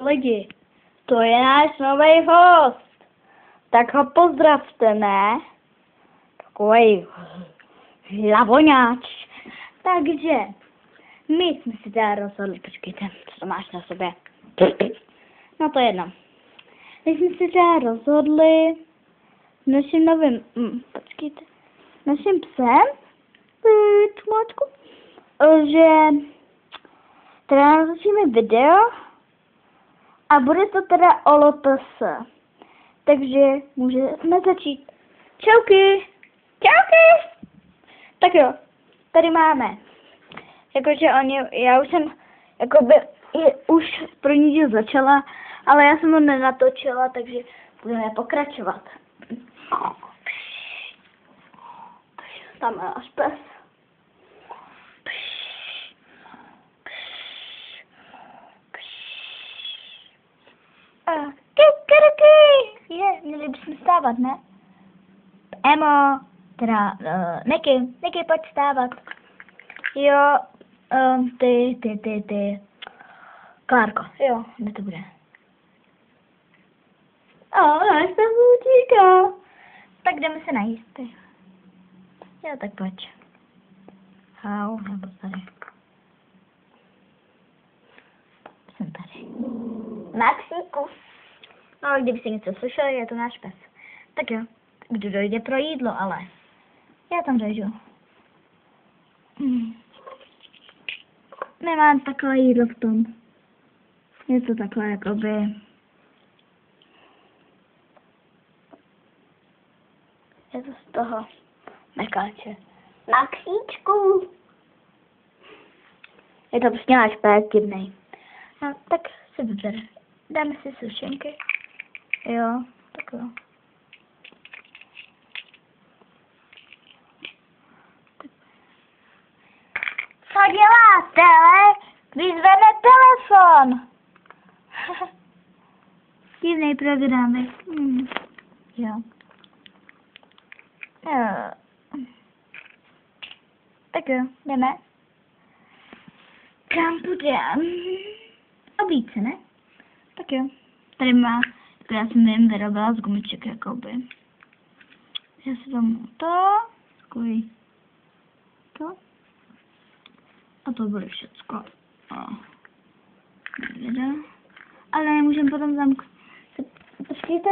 Lidi, to je náš nový host. Tak ho pozdravte, ne? Takovej hlavoňáč. Takže, my jsme si teda rozhodli, počkejte, co to máš na sobě? No to je jedno. My jsme si teda rozhodli naším novým, naším psem, čmočku, že teda natočíme video a bude to teda o LPS. Takže můžeme začít. Čauky! Čauky! Tak jo, tady máme. Jakože já už jsem, už první díl začala, ale já jsem ho nenatočila, takže budeme pokračovat. Tam je náš pes. Měli bychom stávat, ne? Emo, teda, Niky, pojď stávat. Jo, ty. Klárko, jo, kde to bude? Náš pes utíká. Tak jdeme se najíst. Jo, tak pojď. Hau, nebo tady. Jsem tady. Maxíku. No, kdyby si něco slyšeli, je to náš pes. Tak jo, kdo dojde pro jídlo, ale já tam dojdu. Nemám takové jídlo v tom. Je to takové, jakoby... Je to z toho mekáče. Maxíčku. Je to prostě náš pes divnej. No, tak si vyber. Dáme si sušenky. Jo, tak jo. Co děláte, když zvedne telefon? Divnej program. Jo. Tak jo, jdeme. Kam půjdeme? A více, ne? Tak jo. Tady má, já jsem jen vyrobila z gumiček, jakoby. Já si tam takový, to. A to bude všecko. Ale nemůžeme potom zamknout. Počkejte.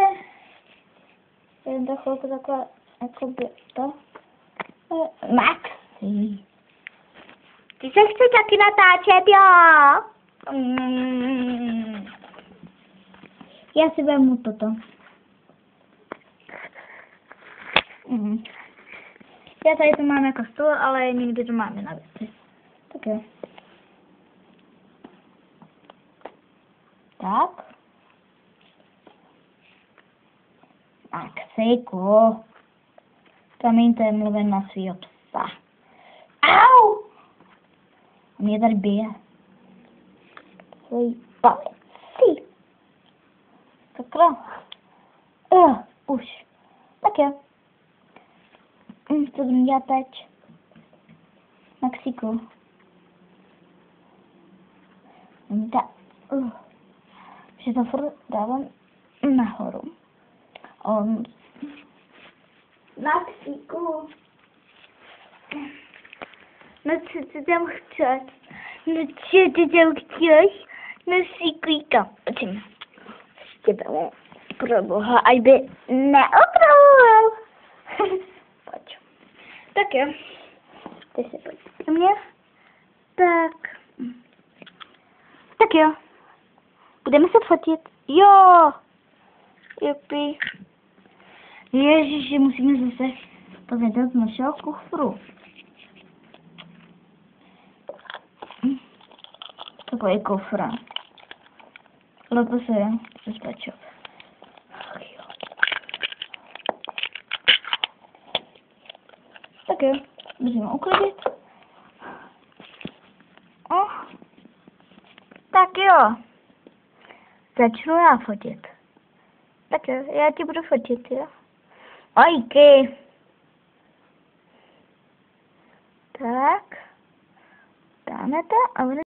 Jen to chvilku takhle, jakoby to. Maxi. Ty se chci taky natáčet, jo? Já si vezmu toto. Já tady to mám jako stůl, ale někdy to máme na věci. Tak jo. Tak. Maxíku. Promiňte, mluvím na svýho psa. Au! A mě tady bije. Svojí palici. Sakra. Už. Tak jo. Co budu dělat teď? Maxíku. Že to furt dávám nahoru. Maxíku. No co ty tam chceš? No co ty tam chceš? No síklíka. Počím. S tebou. Pro boha, ať by neopravoval. Pojď. Tak jo. Ty se pojď ke mně. Tak. Tak jo. Budeme se fotit. Jo. Jupi. Ježiši, musíme zase pozvědět z našeho kufru. Takový kufr. Lepo se je přestačil. Tak jo, můžeme uklidit. Tak jo. Začnu já fotit. Tak jo, já ti budu fotit, jo. Ojky. Tak. Dáme to a bude